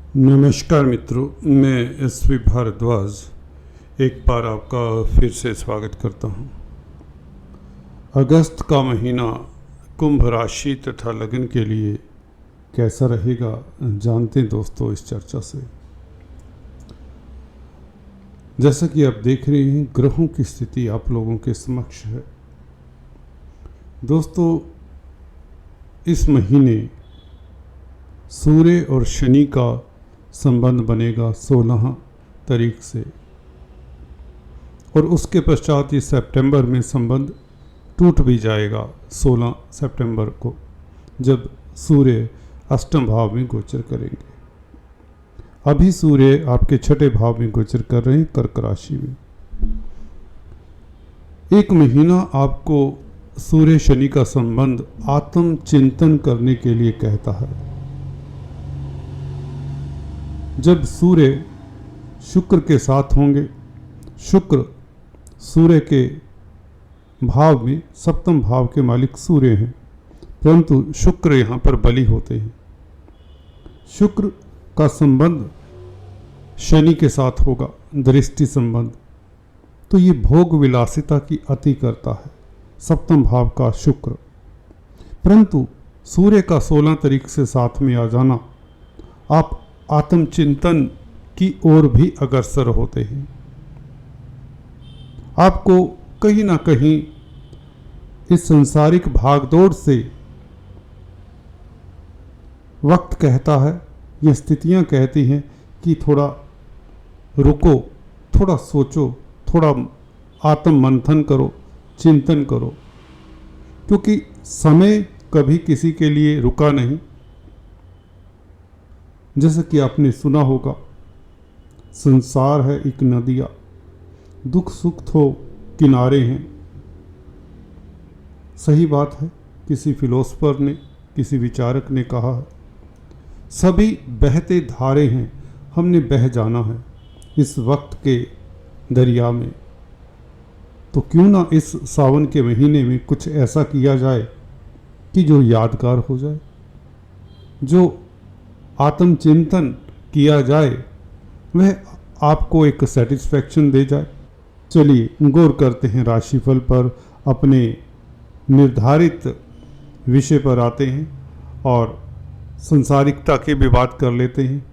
नमस्कार मित्रों, मैं एस.वी. भारद्वाज एक बार आपका फिर से स्वागत करता हूं। अगस्त का महीना कुंभ राशि तथा लगन के लिए कैसा रहेगा जानते हैं दोस्तों इस चर्चा से। जैसा कि आप देख रहे हैं, ग्रहों की स्थिति आप लोगों के समक्ष है। दोस्तों, इस महीने सूर्य और शनि का संबंध बनेगा 16 तारीख से, और उसके पश्चात इस सितंबर में संबंध टूट भी जाएगा 16 सितंबर को, जब सूर्य अष्टम भाव में गोचर करेंगे। अभी सूर्य आपके छठे भाव में गोचर कर रहे हैं, कर्क राशि में। एक महीना आपको सूर्य शनि का संबंध आत्म चिंतन करने के लिए कहता है। जब सूर्य शुक्र के साथ होंगे, शुक्र सूर्य के भाव में, सप्तम भाव के मालिक सूर्य हैं, परंतु शुक्र यहाँ पर बली होते हैं। शुक्र का संबंध शनि के साथ होगा, दृष्टि संबंध, तो ये भोग विलासिता की अति करता है सप्तम भाव का शुक्र। परंतु सूर्य का 16 तारीख से साथ में आ जाना, आप आत्मचिंतन की ओर भी अग्रसर होते हैं। आपको कहीं ना कहीं इस संसारिक भागदौड़ से वक्त कहता है, ये स्थितियां कहती हैं कि थोड़ा रुको, थोड़ा सोचो, थोड़ा आत्म मंथन करो, चिंतन करो, क्योंकि समय कभी किसी के लिए रुका नहीं। जैसा कि आपने सुना होगा, संसार है एक नदिया, दुख सुख तो किनारे हैं। सही बात है, किसी फिलोसफर ने, किसी विचारक ने कहा है, सभी बहते धारे हैं, हमने बह जाना है इस वक्त के दरिया में। तो क्यों ना इस सावन के महीने में कुछ ऐसा किया जाए कि जो यादगार हो जाए, जो आत्मचिंतन किया जाए वह आपको एक सेटिस्फैक्शन दे जाए। चलिए गौर करते हैं राशिफल पर, अपने निर्धारित विषय पर आते हैं और संसारिकता की भी बात कर लेते हैं।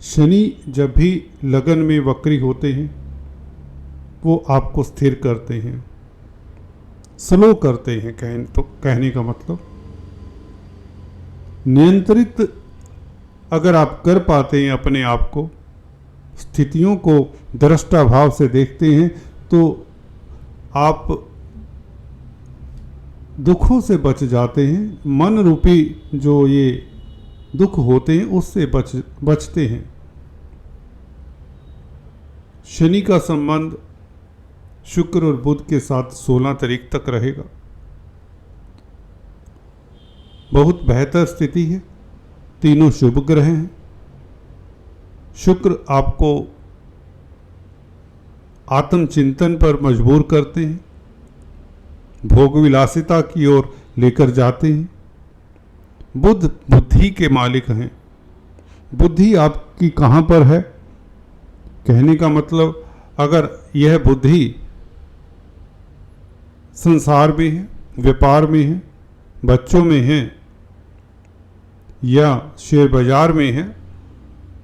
शनि जब भी लगन में वक्री होते हैं, वो आपको स्थिर करते हैं, स्लो करते हैं, कहने का मतलब नियंत्रित अगर आप कर पाते हैं अपने आप को, स्थितियों को दृष्टा भाव से देखते हैं, तो आप दुखों से बच जाते हैं। मन रूपी जो ये दुख होते हैं उससे बचते हैं। शनि का संबंध शुक्र और बुध के साथ 16 तारीख तक रहेगा। बहुत बेहतर स्थिति है, तीनों शुभ ग्रह हैं। शुक्र आपको आत्मचिंतन पर मजबूर करते हैं, भोग विलासिता की ओर लेकर जाते हैं। बुध बुद्धि के मालिक हैं। बुद्धि आपकी कहाँ पर है, कहने का मतलब अगर यह बुद्धि संसार में है, व्यापार में है, बच्चों में है या शेयर बाजार में है,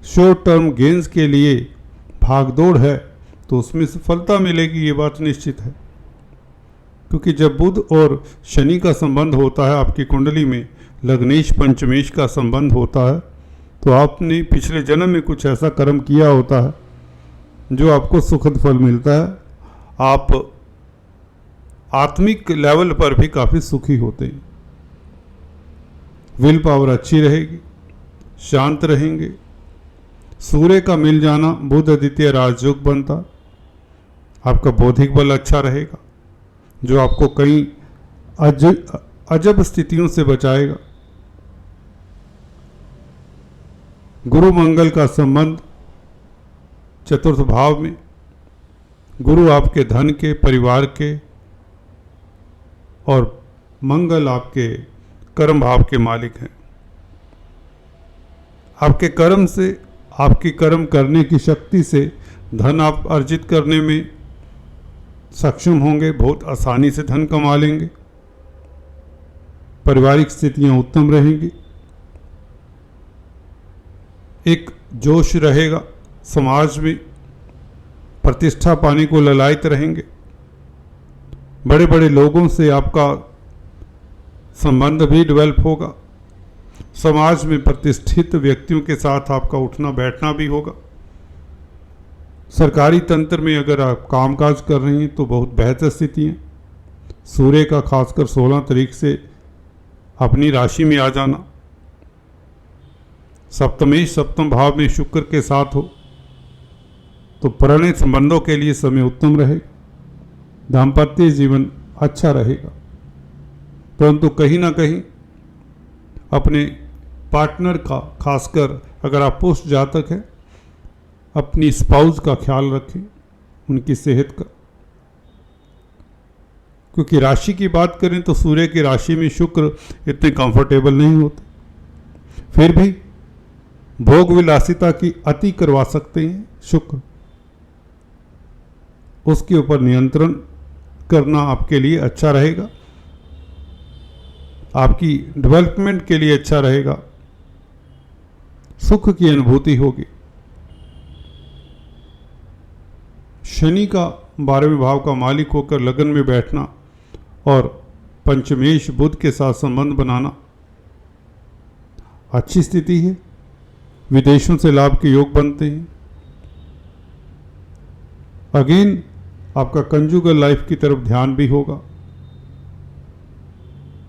शॉर्ट टर्म गेंस के लिए भागदौड़ है, तो उसमें सफलता मिलेगी, ये बात निश्चित है। क्योंकि जब बुध और शनि का संबंध होता है आपकी कुंडली में, लग्नेश पंचमेश का संबंध होता है, तो आपने पिछले जन्म में कुछ ऐसा कर्म किया होता है जो आपको सुखद फल मिलता है। आप आत्मिक लेवल पर भी काफ़ी सुखी होते हैं। विल पावर अच्छी रहेगी, शांत रहेंगे। सूर्य का मिल जाना बुध आदित्य राजयोग बनता, आपका बौद्धिक बल अच्छा रहेगा, जो आपको कई अजब स्थितियों से बचाएगा। गुरु मंगल का संबंध चतुर्थ भाव में, गुरु आपके धन के, परिवार के, और मंगल आपके कर्म भाव के मालिक हैं। आपके कर्म से, आपकी कर्म करने की शक्ति से धन आप अर्जित करने में सक्षम होंगे, बहुत आसानी से धन कमा लेंगे। पारिवारिक स्थितियां उत्तम रहेंगी, एक जोश रहेगा, समाज में प्रतिष्ठा पाने को ललायत रहेंगे। बड़े बड़े लोगों से आपका संबंध भी डेवलप होगा। समाज में प्रतिष्ठित व्यक्तियों के साथ आपका उठना बैठना भी होगा। सरकारी तंत्र में अगर आप कामकाज कर रही हैं तो बहुत बेहतर स्थिति है। सूर्य का खासकर 16 तारीख से अपनी राशि में आ जाना, सप्तमेश सप्तम भाव में शुक्र के साथ हो तो पुराने संबंधों के लिए समय उत्तम रहेगा। दाम्पत्य जीवन अच्छा रहेगा, परंतु कहीं ना कहीं अपने पार्टनर का, खासकर अगर आप पुरुष जातक है, अपनी स्पाउस का ख्याल रखें, उनकी सेहत का। क्योंकि राशि की बात करें तो सूर्य की राशि में शुक्र इतने कंफर्टेबल नहीं होते, फिर भी भोग विलासिता की अति करवा सकते हैं शुक्र। उसके ऊपर नियंत्रण करना आपके लिए अच्छा रहेगा, आपकी डेवलपमेंट के लिए अच्छा रहेगा, सुख की अनुभूति होगी। शनि का 12वें भाव का मालिक होकर लगन में बैठना और पंचमेश बुध के साथ संबंध बनाना अच्छी स्थिति है। विदेशों से लाभ के योग बनते हैं। अगेन आपका कंजुगल लाइफ की तरफ ध्यान भी होगा।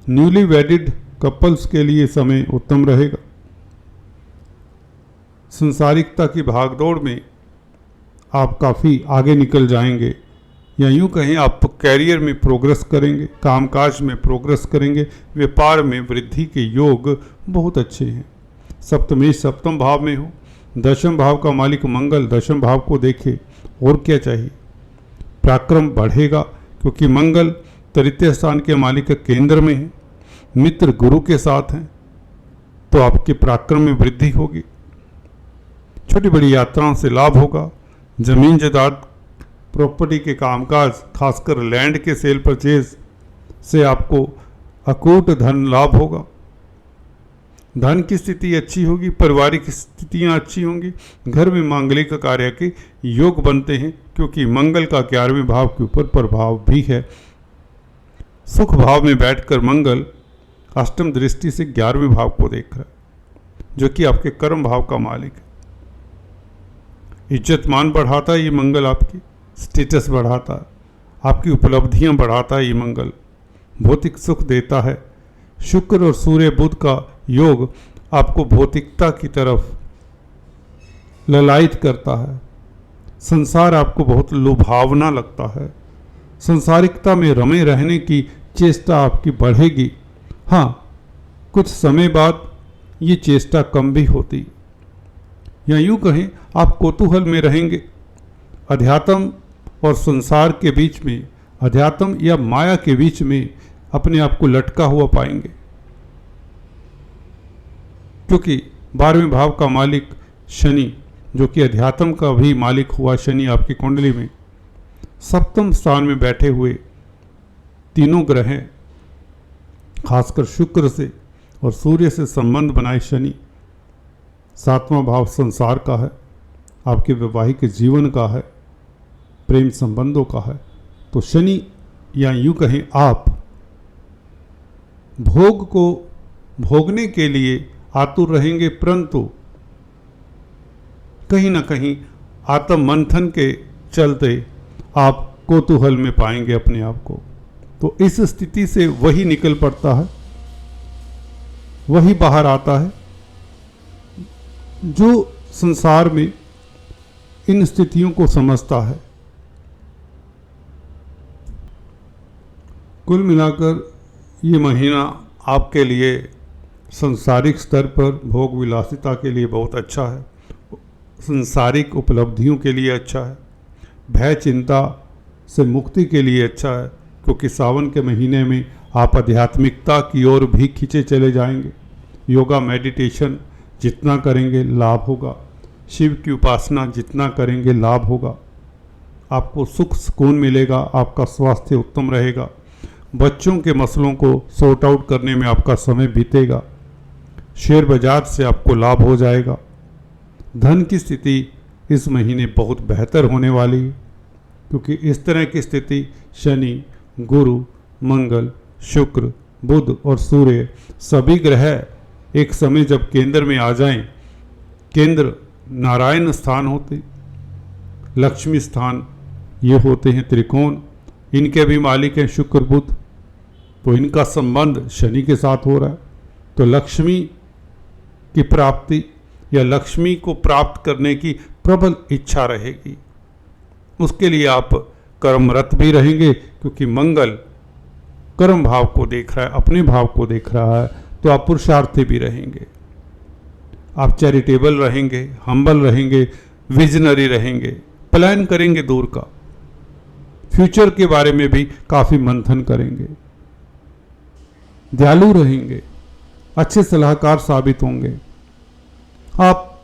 न्यूली वेडिड कपल्स के लिए समय उत्तम रहेगा। संसारिकता की भागदौड़ में आप काफ़ी आगे निकल जाएंगे, या यूं कहें आप कैरियर में प्रोग्रेस करेंगे, कामकाज में प्रोग्रेस करेंगे, व्यापार में वृद्धि के योग बहुत अच्छे हैं। सप्तमेश सप्तम भाव में हो, दशम भाव का मालिक मंगल दशम भाव को देखे, और क्या चाहिए। पराक्रम बढ़ेगा क्योंकि मंगल तृतीय स्थान के मालिक केंद्र में है, मित्र गुरु के साथ हैं, तो आपके पराक्रम में वृद्धि होगी। छोटी बड़ी यात्राओं से लाभ होगा। जमीन जायदाद प्रॉपर्टी के कामकाज, खासकर लैंड के सेल परचेज से आपको अकूट धन लाभ होगा। धन की स्थिति अच्छी होगी, पारिवारिक स्थितियां अच्छी होंगी, घर में मांगलिक कार्य के योग बनते हैं क्योंकि मंगल का 11वें भाव के ऊपर प्रभाव भी है। सुख भाव में बैठकर मंगल अष्टम दृष्टि से 11वें भाव को देख रहा है, जो कि आपके कर्म भाव का मालिक है। इज्जत मान बढ़ाता है ये मंगल, आपकी स्टेटस बढ़ाता है, आपकी उपलब्धियां बढ़ाता है ये मंगल, भौतिक सुख देता है। शुक्र और सूर्य बुध का योग आपको भौतिकता की तरफ ललायित करता है। संसार आपको बहुत लुभावना लगता है, संसारिकता में रमे रहने की चेष्टा आपकी बढ़ेगी। हाँ, कुछ समय बाद ये चेष्टा कम भी होती, या यूं कहें आप कौतूहल में रहेंगे। अध्यात्म और संसार के बीच में, अध्यात्म या माया के बीच में अपने आप को लटका हुआ पाएंगे, क्योंकि 12वें भाव का मालिक शनि, जो कि अध्यात्म का भी मालिक हुआ शनि, आपकी कुंडली में सप्तम स्थान में बैठे हुए तीनों ग्रह, खासकर शुक्र से और सूर्य से संबंध बनाए शनि। 7वां भाव संसार का है, आपके वैवाहिक जीवन का है, प्रेम संबंधों का है। तो शनि, या यूं कहें आप भोग को भोगने के लिए आतुर रहेंगे, परंतु कहीं ना कहीं आत्म मंथन के चलते आप कौतूहल में पाएंगे अपने आप को। तो इस स्थिति से वही निकल पड़ता है, वही बाहर आता है जो संसार में इन स्थितियों को समझता है। कुल मिलाकर ये महीना आपके लिए संसारिक स्तर पर भोग विलासिता के लिए बहुत अच्छा है, संसारिक उपलब्धियों के लिए अच्छा है, भय चिंता से मुक्ति के लिए अच्छा है, क्योंकि सावन के महीने में आप आध्यात्मिकता की ओर भी खींचे चले जाएंगे। योगा, मेडिटेशन, जितना करेंगे लाभ होगा। शिव की उपासना जितना करेंगे लाभ होगा। आपको सुख सुकून मिलेगा, आपका स्वास्थ्य उत्तम रहेगा, बच्चों के मसलों को सॉर्ट आउट करने में आपका समय बीतेगा, शेयर बाजार से आपको लाभ हो जाएगा। धन की स्थिति इस महीने बहुत बेहतर होने वाली है, क्योंकि इस तरह की स्थिति शनि, गुरु, मंगल, शुक्र, बुध और सूर्य सभी ग्रह एक समय जब केंद्र में आ जाएं, केंद्र नारायण स्थान होते, लक्ष्मी स्थान ये होते हैं त्रिकोण, इनके भी मालिक हैं शुक्र बुध, तो इनका संबंध शनि के साथ हो रहा है। तो लक्ष्मी की प्राप्ति या लक्ष्मी को प्राप्त करने की प्रबल इच्छा रहेगी। उसके लिए आप कर्मरत भी रहेंगे, क्योंकि मंगल कर्म भाव को देख रहा है, अपने भाव को देख रहा है, तो आप पुरुषार्थी भी रहेंगे। आप चैरिटेबल रहेंगे, हम्बल रहेंगे, विजनरी रहेंगे, प्लान करेंगे दूर का, फ्यूचर के बारे में भी काफ़ी मंथन करेंगे, दयालु रहेंगे, अच्छे सलाहकार साबित होंगे। आप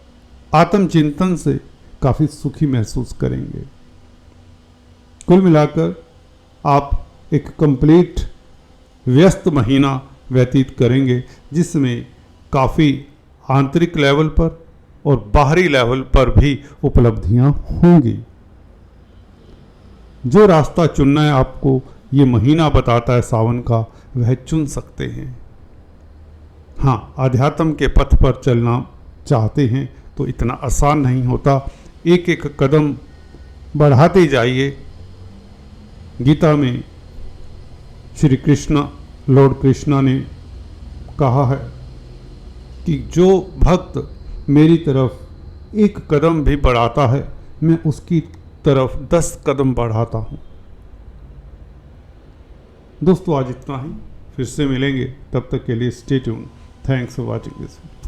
आत्मचिंतन से काफ़ी सुखी महसूस करेंगे। कुल मिलाकर आप एक कंप्लीट व्यस्त महीना व्यतीत करेंगे, जिसमें काफ़ी आंतरिक लेवल पर और बाहरी लेवल पर भी उपलब्धियां होंगी। जो रास्ता चुनना है आपको ये महीना बताता है सावन का, वह चुन सकते हैं। हाँ, आध्यात्म के पथ पर चलना चाहते हैं तो इतना आसान नहीं होता, एक एक कदम बढ़ाते जाइए। गीता में श्री कृष्ण, लॉर्ड कृष्णा ने कहा है कि जो भक्त मेरी तरफ एक कदम भी बढ़ाता है, मैं उसकी तरफ 10 कदम बढ़ाता हूँ। दोस्तों आज इतना ही, फिर से मिलेंगे, तब तक के लिए stay tune. Thanks for watching this video.